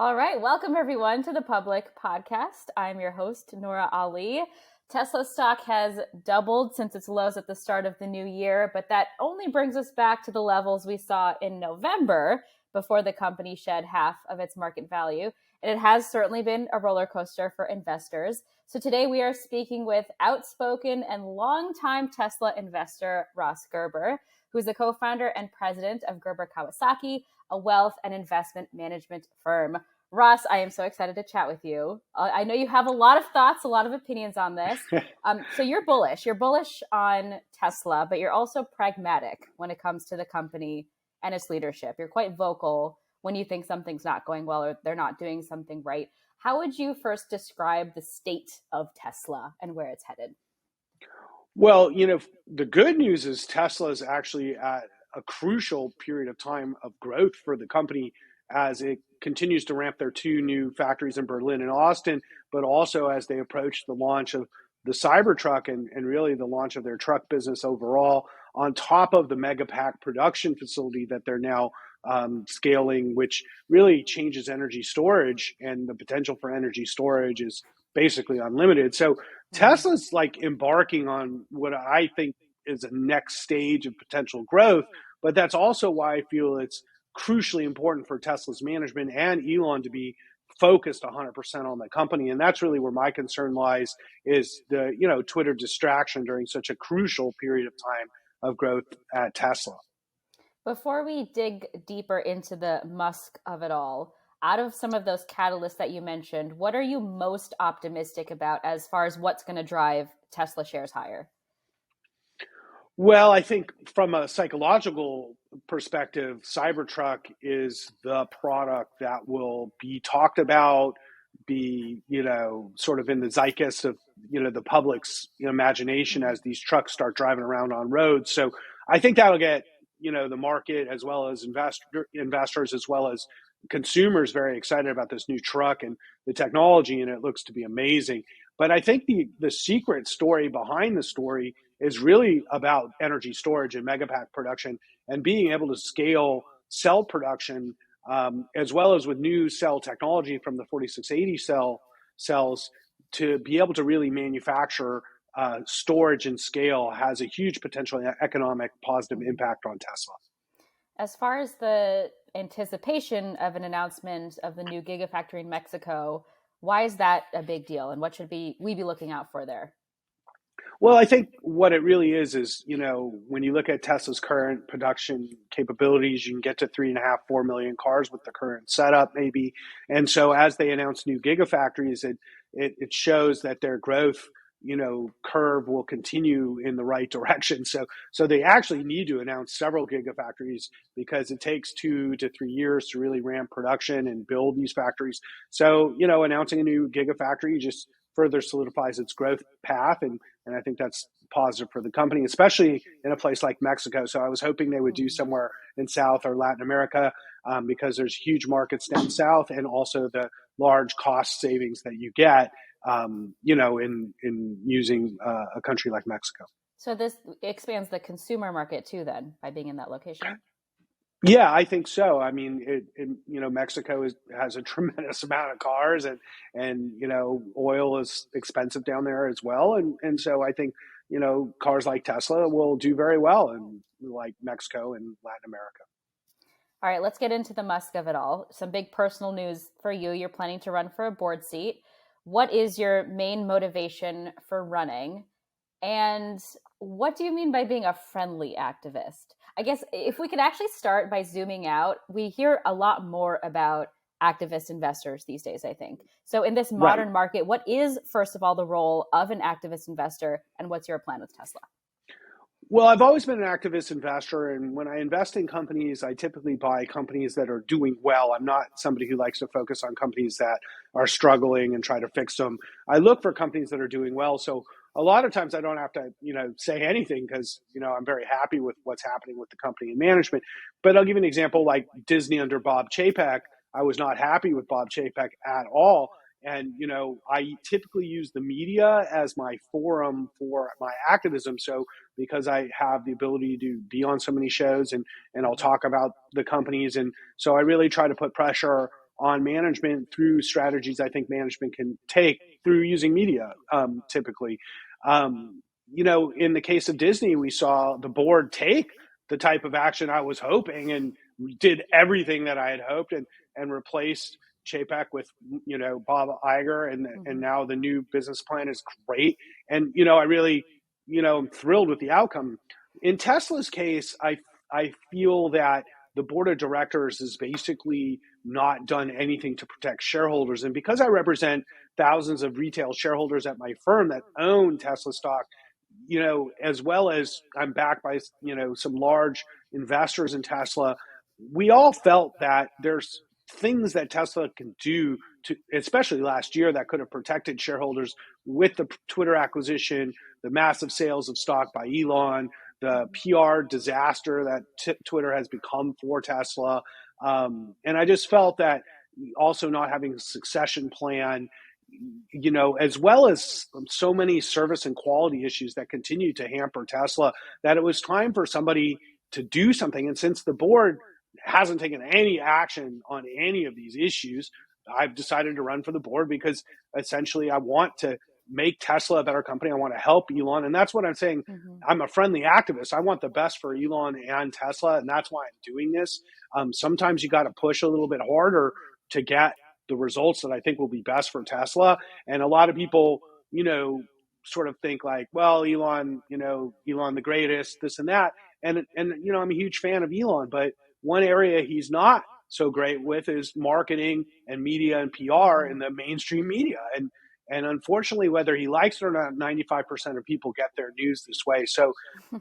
All right, welcome everyone to the Public Podcast. I'm your host, Nora Ali. Tesla stock has doubled since its lows at the start of the new year, but that only brings us back to the levels we saw in November before the company shed half of its market value. And it has certainly been a roller coaster for investors. So today we are speaking with outspoken and longtime Tesla investor Ross Gerber, who is the co-founder and president of Gerber Kawasaki, a wealth and investment management firm. Ross, I am so excited to chat with you. I know you have a lot of thoughts, a lot of opinions on this. So you're bullish. You're bullish on Tesla, but you're also pragmatic when it comes to the company and its leadership. You're quite vocal when you think something's not going well or they're not doing something right. How would you first describe the state of Tesla and where it's headed? Well, the good news is Tesla is actually at a crucial period of time of growth for the company as it continues to ramp their two new factories in Berlin and Austin, but also as they approach the launch of the Cybertruck and really the launch of their truck business overall, on top of the Megapack production facility that they're now scaling, which really changes energy storage, and the potential for energy storage is basically unlimited. So Tesla's like embarking on what I think is a next stage of potential growth, but that's also why I feel it's crucially important for Tesla's management and Elon to be focused 100% on the company. And that's really where my concern lies, is the Twitter distraction during such a crucial period of time of growth at Tesla. Before we dig deeper into the Musk of it all, out of some of those catalysts that you mentioned, what are you most optimistic about as far as what's going to drive Tesla shares higher? Well, I think from a psychological perspective, Cybertruck is the product that will be talked about, be, sort of in the zeitgeist of, the public's imagination as these trucks start driving around on roads. So I think that'll get, the market as well as investors as well as consumers very excited about this new truck and the technology, and it looks to be amazing. But I think the secret story behind the story is really about energy storage and megapack production and being able to scale cell production, as well as with new cell technology from the 4680 cells to be able to really manufacture storage and scale has a huge potential economic positive impact on Tesla. As far as the anticipation of an announcement of the new Gigafactory in Mexico, why is that a big deal, and what should we be looking out for there? Well, I think what it really is, when you look at Tesla's current production capabilities, you can get to 3.5, 4 million cars with the current setup, maybe. And so as they announce new gigafactories, it shows that their growth, curve will continue in the right direction. So they actually need to announce several gigafactories because it takes 2 to 3 years to really ramp production and build these factories. So, announcing a new gigafactory just further solidifies its growth path. And I think that's positive for the company, especially in a place like Mexico. So I was hoping they would do somewhere in South or Latin America because there's huge markets down south and also the large cost savings that you get, in using a country like Mexico. So this expands the consumer market too, then, by being in that location? Yeah, I think so. I mean, Mexico has a tremendous amount of cars, and oil is expensive down there as well, and so I think cars like Tesla will do very well in like Mexico and Latin America. All right, let's get into the Musk of it all. Some big personal news for you. You're planning to run for a board seat. What is your main motivation for running? And what do you mean by being a friendly activist? I guess if we could actually start by zooming out, we hear a lot more about activist investors these days, I think. So in this modern market, what is, first of all, the role of an activist investor, and what's your plan with Tesla? Well, I've always been an activist investor, and when I invest in companies, I typically buy companies that are doing well. I'm not somebody who likes to focus on companies that are struggling and try to fix them. I look for companies that are doing well. So a lot of times I don't have to, say anything because, I'm very happy with what's happening with the company and management. But I'll give you an example, like Disney under Bob Chapek. I was not happy with Bob Chapek at all. And, I typically use the media as my forum for my activism. So because I have the ability to be on so many shows and I'll talk about the companies. And so I really try to put pressure on management through strategies I think management can take through using media, typically. In the case of Disney, we saw the board take the type of action I was hoping and did everything that I had hoped and replaced Chapek with, Bob Iger. And now the new business plan is great. And, I really, am thrilled with the outcome. In Tesla's case, I feel that the board of directors has basically not done anything to protect shareholders. And because I represent thousands of retail shareholders at my firm that own Tesla stock, as well as I'm backed by, some large investors in Tesla, we all felt that there's things that Tesla can do to, especially last year, that could have protected shareholders with the Twitter acquisition, the massive sales of stock by Elon, the PR disaster that Twitter has become for Tesla. And I just felt that also not having a succession plan, as well as so many service and quality issues that continue to hamper Tesla, that it was time for somebody to do something. And since the board hasn't taken any action on any of these issues, I've decided to run for the board because essentially I want to make Tesla a better company. I want to help Elon. And that's what I'm saying. I'm a friendly activist. I want the best for Elon and Tesla. And that's why I'm doing this. Sometimes you got to push a little bit harder to get the results that I think will be best for Tesla. And a lot of people, sort of think like, well, Elon the greatest, this and that. And I'm a huge fan of Elon, but one area he's not so great with is marketing and media and PR in the mainstream media. And unfortunately, whether he likes it or not, 95% of people get their news this way. So,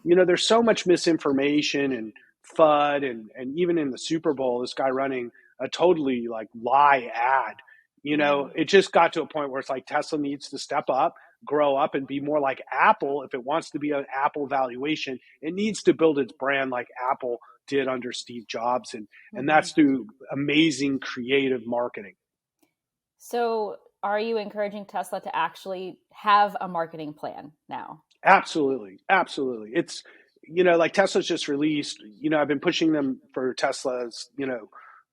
there's so much misinformation and FUD, and even in the Super Bowl, this guy running a totally like lie ad. It just got to a point where it's like Tesla needs to step up, grow up, and be more like Apple. If it wants to be an Apple valuation, it needs to build its brand like Apple did under Steve Jobs. And that's through amazing creative marketing. So are you encouraging Tesla to actually have a marketing plan now? Absolutely. It's, like Tesla's just released, I've been pushing them for Tesla's,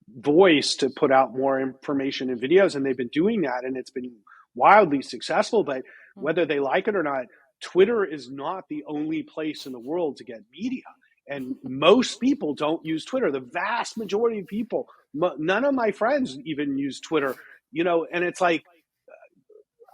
voice to put out more information and videos, and they've been doing that, and it's been wildly successful. But whether they like it or not, Twitter is not the only place in the world to get media. And most people don't use Twitter. The vast majority of people, none of my friends even use Twitter, and it's like,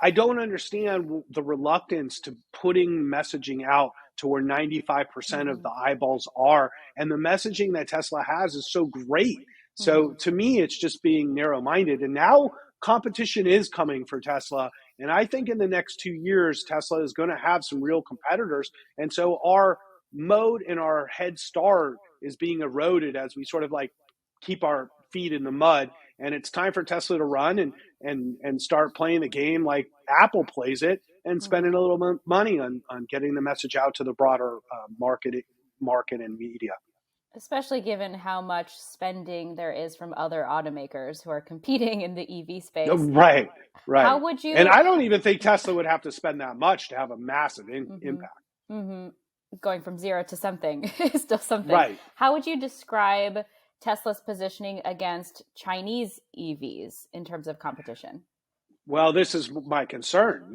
I don't understand the reluctance to putting messaging out to where 95% of the eyeballs are. And the messaging that Tesla has is so great. So to me, it's just being narrow-minded. And now competition is coming for Tesla. And I think in the next 2 years, Tesla is going to have some real competitors. And so our mode and our head start is being eroded as we sort of like keep our feet in the mud. And it's time for Tesla to run and start playing the game like Apple plays it, and spending a little money on getting the message out to the broader market and media. Especially given how much spending there is from other automakers who are competing in the EV space. Right. How would you? And I don't even think Tesla would have to spend that much to have a massive impact. Going from zero to something is still something. Right. How would you describe Tesla's positioning against Chinese EVs in terms of competition? Well, this is my concern.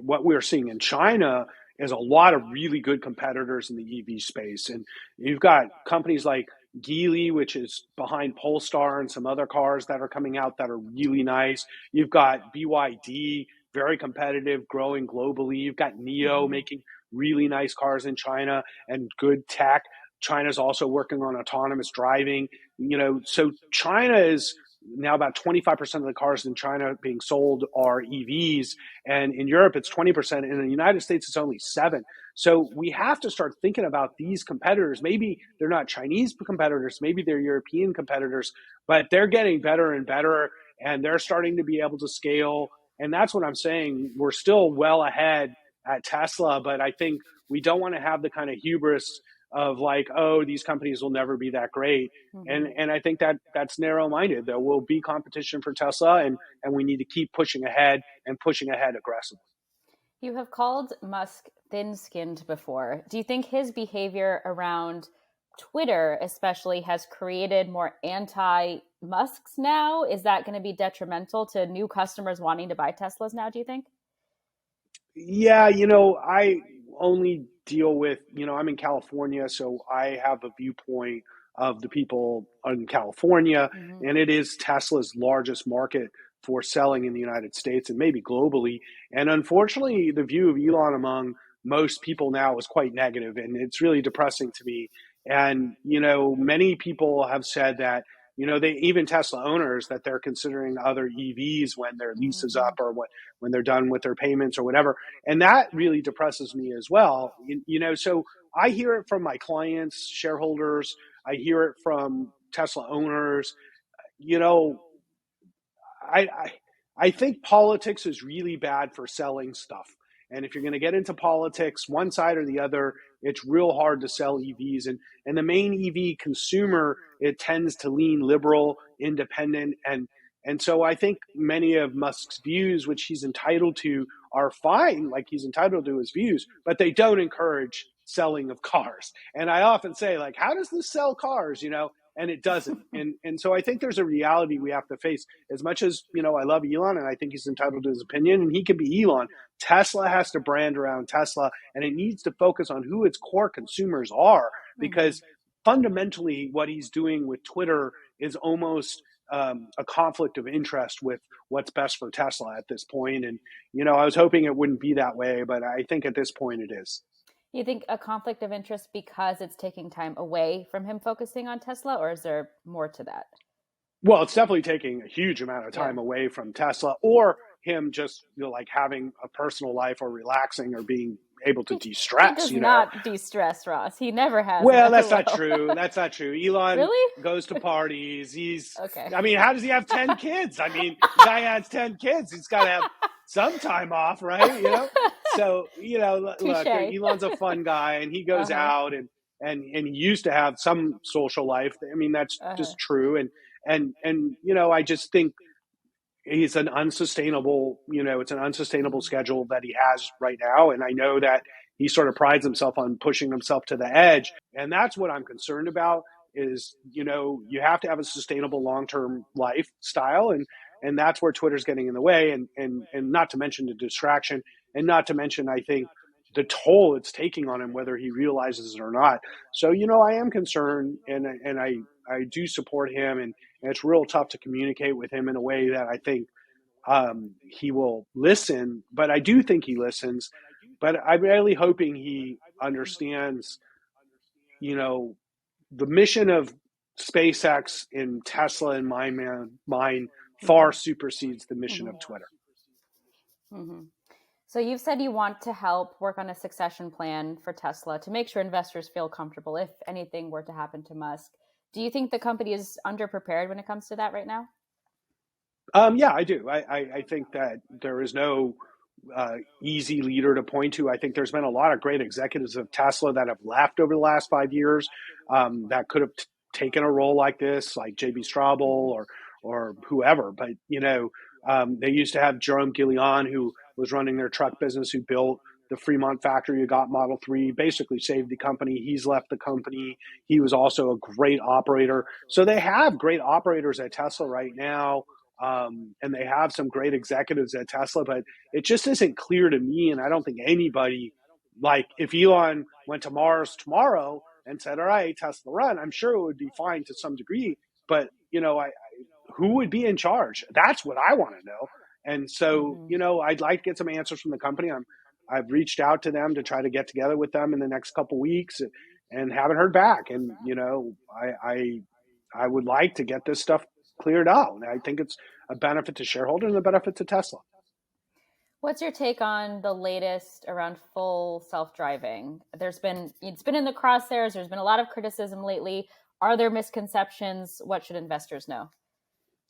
What we're seeing in China is a lot of really good competitors in the EV space. And you've got companies like Geely, which is behind Polestar, and some other cars that are coming out that are really nice. You've got BYD, very competitive, growing globally. You've got NIO making really nice cars in China and good tech. China's also working on autonomous driving. So China is now about 25% of the cars in China being sold are EVs. And in Europe, it's 20%. And in the United States, it's only 7%. So we have to start thinking about these competitors. Maybe they're not Chinese competitors. Maybe they're European competitors, but they're getting better and better, and they're starting to be able to scale. And that's what I'm saying. We're still well ahead at Tesla, but I think we don't want to have the kind of hubris of like, oh, these companies will never be that great. And I think that's narrow-minded. There will be competition for Tesla, and we need to keep pushing ahead aggressively. You have called Musk thin-skinned before. Do you think his behavior around Twitter especially has created more anti Musk's now? Is that going to be detrimental to new customers wanting to buy Teslas now, do you think? Yeah, I only deal with, I'm in California, so I have a viewpoint of the people in California, Mm-hmm. and it is Tesla's largest market for selling in the United States and maybe globally. And unfortunately, the view of Elon among most people now is quite negative, and it's really depressing to me. And, many people have said that, they even Tesla owners that they're considering other EVs when their lease is Mm-hmm. up or when they're done with their payments or whatever. And that really depresses me as well. So I hear it from my clients, shareholders. I hear it from Tesla owners. You know, I I think politics is really bad for selling stuff. And if you're going to get into politics, one side or the other, it's real hard to sell EVs. And the main EV consumer, it tends to lean liberal, independent, and so I think many of Musk's views, which he's entitled to, are fine, like he's entitled to his views, but they don't encourage selling of cars. And I often say, like, how does this sell cars? And it doesn't. And so I think there's a reality we have to face. As much as, I love Elon and I think he's entitled to his opinion and he can be Elon, Tesla has to brand around Tesla and it needs to focus on who its core consumers are, Mm-hmm. because fundamentally what he's doing with Twitter is almost a conflict of interest with what's best for Tesla at this point. And, I was hoping it wouldn't be that way, but I think at this point it is. You think a conflict of interest because it's taking time away from him focusing on Tesla, or is there more to that? Well, it's definitely taking a huge amount of Yeah. time away from Tesla or him just, like having a personal life or relaxing or being able to He de-stress, does not de-stress, Ross. He never has and Well, never that's not will. true. That's not true. Elon Really? goes to parties. Okay. I mean, how does he have 10 kids? I mean, the guy has 10 kids. He's got to have some time off, right? So, look, Touche. Elon's a fun guy and he goes Uh-huh. out and he used to have some social life. I mean, that's Uh-huh. just true. And, I just think he's an unsustainable, it's an unsustainable Mm-hmm. schedule that he has right now. And I know that he sort of prides himself on pushing himself to the edge. And that's what I'm concerned about is, you have to have a sustainable long-term lifestyle. And that's where Twitter's getting in the way. And not to mention the distraction and not to mention, I think, the toll it's taking on him, whether he realizes it or not. So, I am concerned and I do support him and it's real tough to communicate with him in a way that I think he will listen. But I do think he listens. But I'm really hoping he understands, you know, the mission of SpaceX and Tesla in my mind Mm-hmm. far supersedes the mission Mm-hmm. of Twitter. Mm-hmm. So you've said you want to help work on a succession plan for Tesla to make sure investors feel comfortable if anything were to happen to Musk. Do you think the company is underprepared when it comes to that right now? Yeah, I do. I think that there is no easy leader to point to. I think there's been a lot of great executives of Tesla that have left over the last 5 years that could have taken a role like this, like JB Straubel Mm-hmm. or whoever. But they used to have Jerome Guillian, who was running their truck business, who built the Fremont factory, who got Model 3, basically saved the company. He's left the company. He was also a great operator. So they have great operators at Tesla right now. And they have some great executives at Tesla, but it just isn't clear to me. And I don't think anybody, like if Elon went to Mars tomorrow and said, all right, Tesla run, I'm sure it would be fine to some degree. But, who would be in charge? That's what I want to know. And so, Mm-hmm. I'd like to get some answers from the company. I've reached out to them to try to get together with them in the next couple of weeks and haven't heard back. And, I would like to get this stuff cleared out. I think it's a benefit to shareholders and a benefit to Tesla. What's your take on the latest around full self-driving? It's been in the crosshairs. There's been a lot of criticism lately. Are there misconceptions? What should investors know?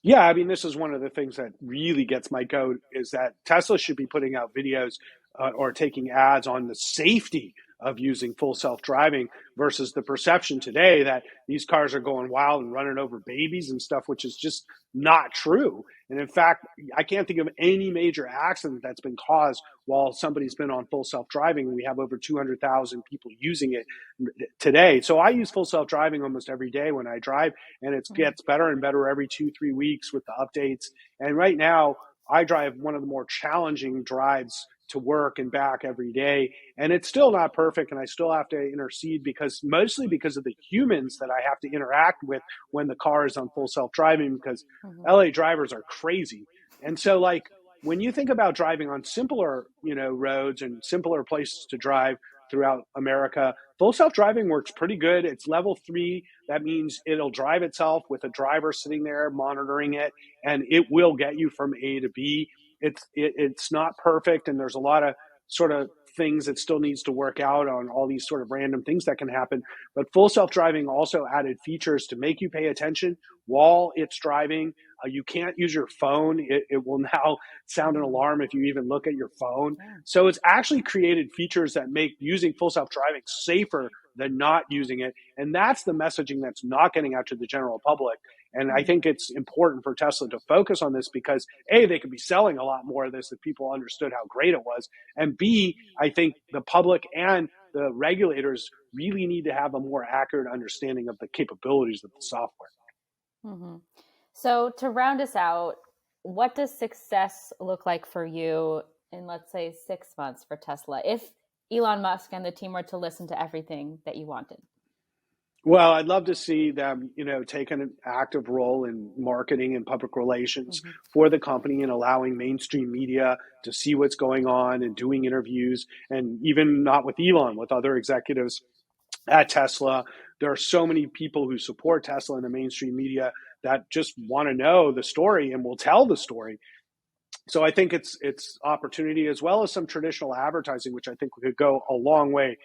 Yeah, I mean, this is one of the things that really gets my goat is that Tesla should be putting out videos or taking ads on the safety of using full self-driving versus the perception today that these cars are going wild and running over babies and stuff, which is just not true. And in fact, I can't think of any major accident that's been caused while somebody's been on full self-driving. We have over 200,000 people using it today. So I use full self-driving almost every day when I drive, and it gets better and better every 2-3 weeks with the updates. And right now, I drive one of the more challenging drives to work and back every day. And it's still not perfect. And I still have to intercede mostly because of the humans that I have to interact with when the car is on full self-driving, because LA drivers are crazy. And so when you think about driving on simpler, roads and simpler places to drive throughout America, full self-driving works pretty good. It's level 3. That means it'll drive itself with a driver sitting there monitoring it, and it will get you from A to B. It's not perfect, and there's a lot of sort of things that still needs to work out on all these sort of random things that can happen. But full self-driving also added features to make you pay attention while it's driving. You can't use your phone. It will now sound an alarm if you even look at your phone. So it's actually created features that make using full self-driving safer than not using it. And that's the messaging that's not getting out to the general public. And I think it's important for Tesla to focus on this because A, they could be selling a lot more of this if people understood how great it was. And B, I think the public and the regulators really need to have a more accurate understanding of the capabilities of the software. Mm-hmm. So to round us out, what does success look like for you in, let's say, 6 months for Tesla, if Elon Musk and the team were to listen to everything that you wanted? Well, I'd love to see them, take an active role in marketing and public relations for the company and allowing mainstream media to see what's going on and doing interviews, and even not with Elon, with other executives at Tesla. There are so many people who support Tesla in the mainstream media that just want to know the story and will tell the story. So I think it's opportunity, as well as some traditional advertising, which I think could go a long way.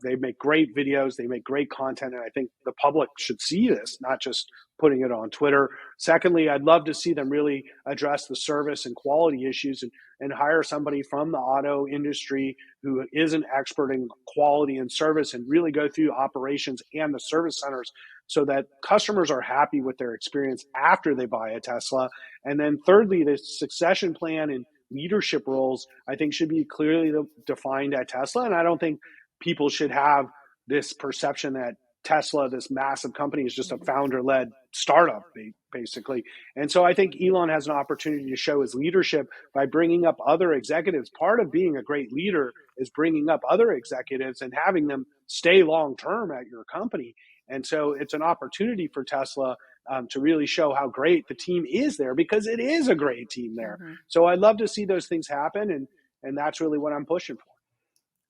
They make great videos, they make great content, and I think the public should see this, not just putting it on Twitter. Secondly, I'd love to see them really address the service and quality issues and hire somebody from the auto industry who is an expert in quality and service and really go through operations and the service centers so that customers are happy with their experience after they buy a Tesla. And then thirdly, the succession plan and leadership roles, I think, should be clearly defined at Tesla. And I don't think people should have this perception that Tesla, this massive company, is just a founder-led startup, basically. And so I think Elon has an opportunity to show his leadership by bringing up other executives. Part of being a great leader is bringing up other executives and having them stay long-term at your company. And so it's an opportunity for Tesla to really show how great the team is there, because it is a great team there. So I'd love to see those things happen, and that's really what I'm pushing for.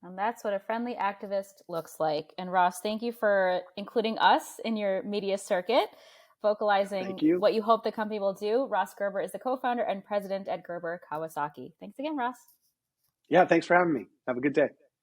And that's what a friendly activist looks like. And Ross, thank you for including us in your media circuit, vocalizing what you hope the company will do. Ross Gerber is the co-founder and president at Gerber Kawasaki. Thanks again, Ross. Yeah, thanks for having me. Have a good day.